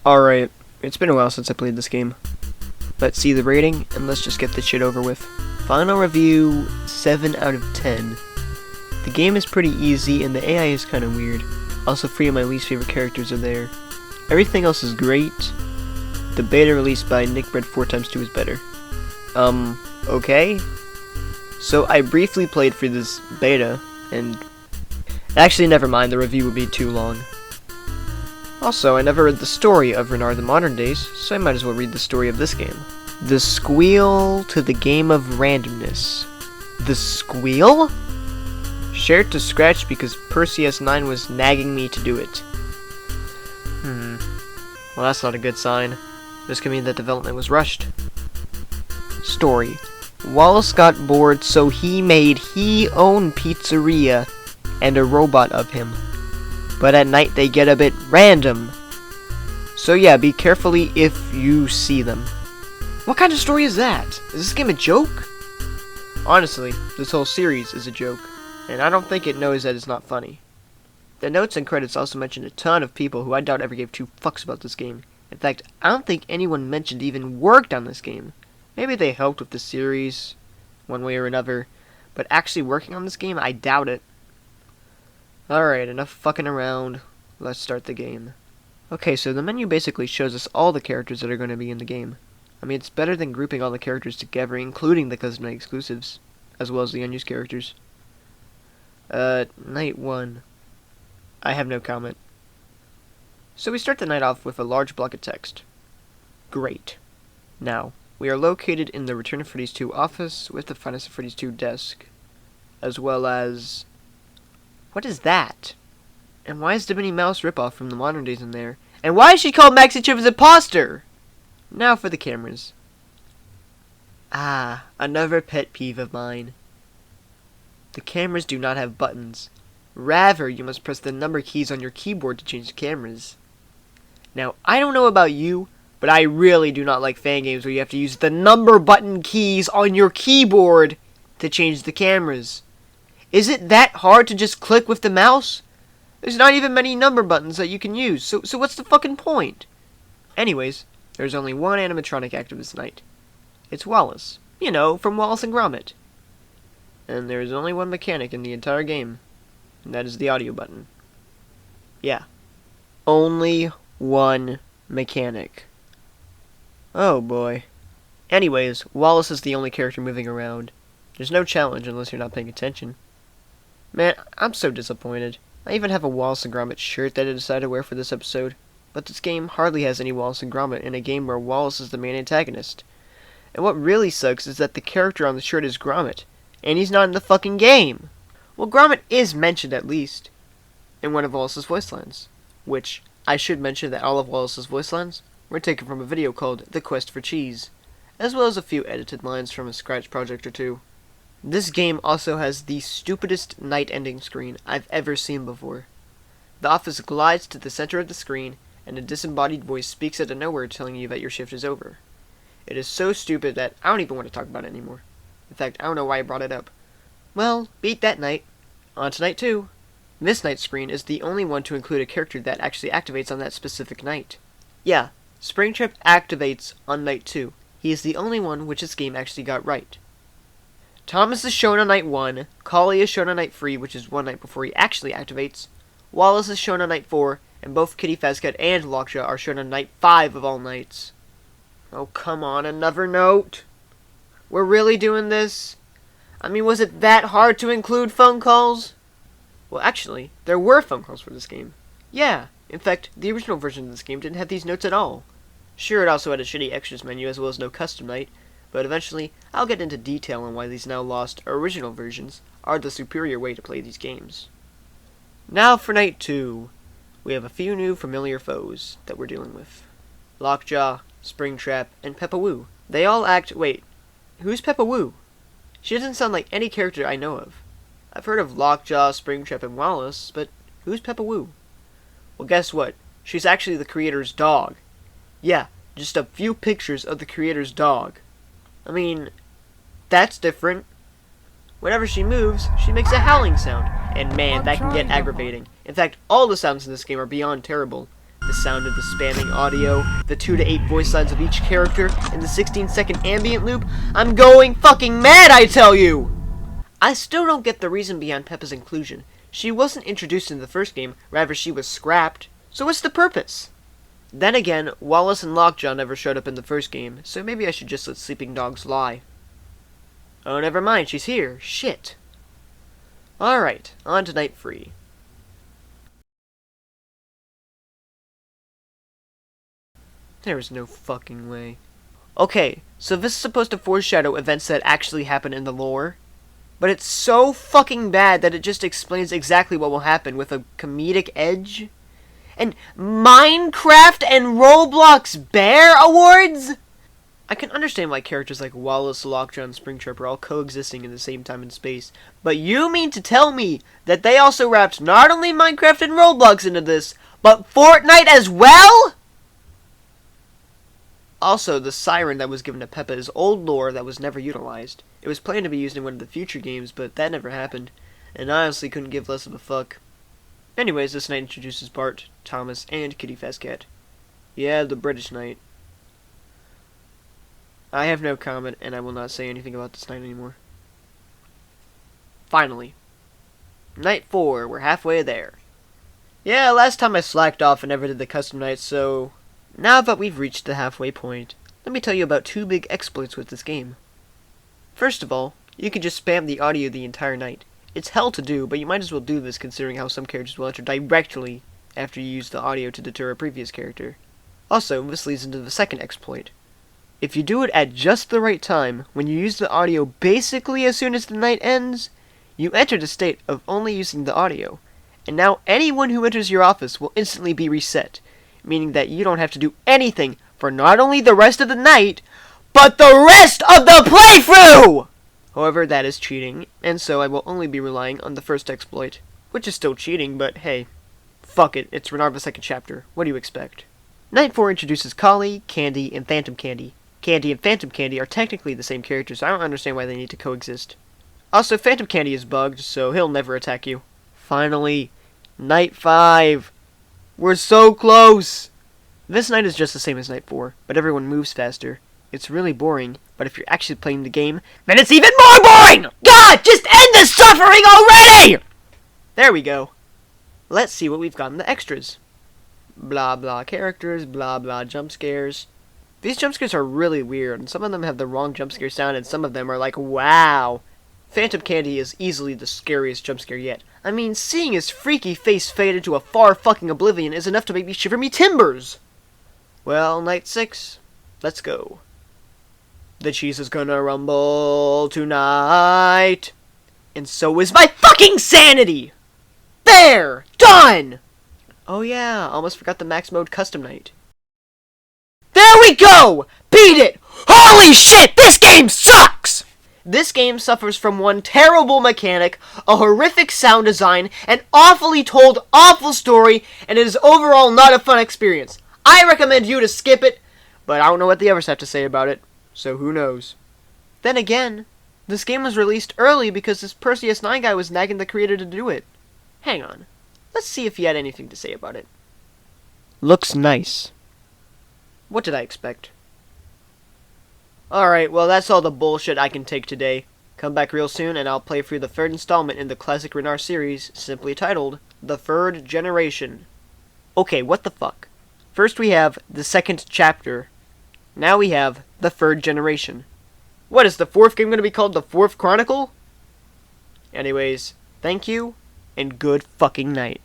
Alright, it's been a while since I played this game. Let's see the rating, and let's just get this shit over with. Final review, 7 out of 10. The game is pretty easy, and the AI is kinda weird. Also, 3 of my least favorite characters are there. Everything else is great. The beta released by Nickbread 4x2 is better. Okay? So, I briefly played through this beta, and... Actually, never mind, the review would be too long. Also, I never read the story of RNaR the Modern Days, so I might as well read the story of this game. The squeal to the game of randomness. The squeal? Shared to scratch because Perseus9 was nagging me to do it. Well, that's not a good sign. This could mean that development was rushed. Story. Wallace got bored, so he made his own pizzeria and a robot of him. But at night they get a bit random. So yeah, be carefully if you see them. What kind of story is that? Is this game a joke? Honestly, this whole series is a joke, and I don't think it knows that it's not funny. The notes and credits also mention a ton of people who I doubt ever gave 2 fucks about this game. In fact, I don't think anyone mentioned even worked on this game. Maybe they helped with the series, one way or another, but actually working on this game, I doubt it. Alright, enough fucking around. Let's start the game. Okay, so the menu basically shows us all the characters that are going to be in the game. I mean, it's better than grouping all the characters together, including the custom night exclusives, as well as the unused characters. Night 1. I have no comment. So we start the night off with a large block of text. Great. Now, we are located in the Return of Freddy's 2 office with the Finest of Freddy's 2 desk, as well as... What is that? And why is the Minnie Mouse ripoff from the Modern Days in there? And why is she called Maxi Chip's imposter? Now for the cameras. Ah, another pet peeve of mine. The cameras do not have buttons. Rather, you must press the number keys on your keyboard to change the cameras. Now, I don't know about you, but I really do not like fan games where you have to use the number button keys on your keyboard to change the cameras. Is it that hard to just click with the mouse? There's not even many number buttons that you can use, so what's the fucking point? Anyways, there's only one animatronic active this night. It's Wallace. You know, from Wallace and Gromit. And there is only one mechanic in the entire game, and that is the audio button. Yeah. Only one mechanic. Oh boy. Anyways, Wallace is the only character moving around. There's no challenge unless you're not paying attention. Man, I'm so disappointed. I even have a Wallace and Gromit shirt that I decided to wear for this episode. But this game hardly has any Wallace and Gromit in a game where Wallace is the main antagonist. And what really sucks is that the character on the shirt is Gromit, and he's not in the fucking game. Well, Gromit is mentioned at least in one of Wallace's voice lines. Which, I should mention that all of Wallace's voice lines were taken from a video called The Quest for Cheese, as well as a few edited lines from a scratch project or 2. This game also has the stupidest night ending screen I've ever seen before. The office glides to the center of the screen, and a disembodied voice speaks out of nowhere telling you that your shift is over. It is so stupid that I don't even want to talk about it anymore. In fact, I don't know why I brought it up. Well, beat that night. On to night 2. This night screen is the only one to include a character that actually activates on that specific night. Yeah, Springtrap activates on night 2. He is the only one which this game actually got right. Thomas is shown on night 1, Collie is shown on night 3, which is one night before he actually activates, Wallace is shown on night 4, and both Kitty Fazcat and Lockjaw are shown on night 5 of all nights. Oh, come on, another note? We're really doing this? I mean, was it that hard to include phone calls? Well, actually, there were phone calls for this game. Yeah, in fact, the original version of this game didn't have these notes at all. Sure, it also had a shitty extras menu as well as no custom night, but eventually, I'll get into detail on why these now lost original versions are the superior way to play these games. Now for night 2. We have a few new familiar foes that we're dealing with. Lockjaw, Springtrap, and Peppa Woo. They all act... Wait, who's Peppa Woo? She doesn't sound like any character I know of. I've heard of Lockjaw, Springtrap, and Wallace, but who's Peppa Woo? Well, guess what? She's actually the creator's dog. Yeah, just a few pictures of the creator's dog. I mean, that's different. Whenever she moves, she makes a howling sound, and man, that can get aggravating. In fact, all the sounds in this game are beyond terrible. The sound of the spamming audio, the 2 to 8 voice lines of each character, and the 16-second ambient loop. I'm going fucking mad, I tell you! I still don't get the reason behind Peppa's inclusion. She wasn't introduced in the first game, rather she was scrapped. So what's the purpose? Then again, Wallace and Lockjaw never showed up in the first game, so maybe I should just let sleeping dogs lie. Oh, never mind, she's here. Shit. Alright, on to night 3. There's no fucking way. Okay, so this is supposed to foreshadow events that actually happen in the lore. But it's so fucking bad that it just explains exactly what will happen with a comedic edge. And Minecraft and Roblox Bear Awards? I can understand why characters like Wallace, Lockjaw, and Springtrap are all coexisting in the same time and space. But you mean to tell me that they also wrapped not only Minecraft and Roblox into this, but Fortnite as well? Also, the siren that was given to Peppa is old lore that was never utilized. It was planned to be used in one of the future games, but that never happened, and I honestly couldn't give less of a fuck. Anyways, this night introduces Bart, Thomas, and Kitty Fazcat. Yeah, the British night. I have no comment, and I will not say anything about this night anymore. Finally. Night 4, we're halfway there. Yeah, last time I slacked off and never did the custom night, so now that we've reached the halfway point, let me tell you about 2 big exploits with this game. First of all, you can just spam the audio the entire night. It's hell to do, but you might as well do this considering how some characters will enter directly after you use the audio to deter a previous character. Also, this leads into the second exploit. If you do it at just the right time, when you use the audio basically as soon as the night ends, you enter the state of only using the audio, and now anyone who enters your office will instantly be reset, meaning that you don't have to do anything for not only the rest of the night, but the rest of the playthrough! However, that is cheating, and so I will only be relying on the first exploit, which is still cheating, but hey, fuck it, it's RNaR the second chapter. What do you expect? Night 4 introduces Collie, Candy, and Phantom Candy. Candy and Phantom Candy are technically the same characters, so I don't understand why they need to coexist. Also, Phantom Candy is bugged, so he'll never attack you. Finally, Night 5. We're so close! This night is just the same as Night 4, but everyone moves faster. It's really boring, but if you're actually playing the game, then it's even more boring! God, just end this suffering already! There we go. Let's see what we've got in the extras. Blah blah characters, blah blah jump scares. These jump scares are really weird, and some of them have the wrong jump scare sound, and some of them are like, wow. Phantom Candy is easily the scariest jump scare yet. I mean, seeing his freaky face fade into a far fucking oblivion is enough to make me shiver me timbers! Well, Night 6, let's go. The cheese is gonna rumble tonight. And so is my fucking sanity! There! Done! Oh yeah, almost forgot the max mode custom night. There we go! Beat it! Holy shit, this game sucks! This game suffers from one terrible mechanic, a horrific sound design, an awfully told awful story, and it is overall not a fun experience. I recommend you to skip it, but I don't know what the others have to say about it, so who knows. Then again, this game was released early because this Perseus 9 guy was nagging the creator to do it. Hang on, let's see if he had anything to say about it. Looks nice. What did I expect? Alright, well that's all the bullshit I can take today. Come back real soon and I'll play through the third installment in the Classic RNaR series, simply titled, The Third Generation. Okay, what the fuck? First we have the second chapter. Now we have the third generation. What, is the fourth game going to be called the Fourth Chronicle? Anyways, thank you, and good fucking night.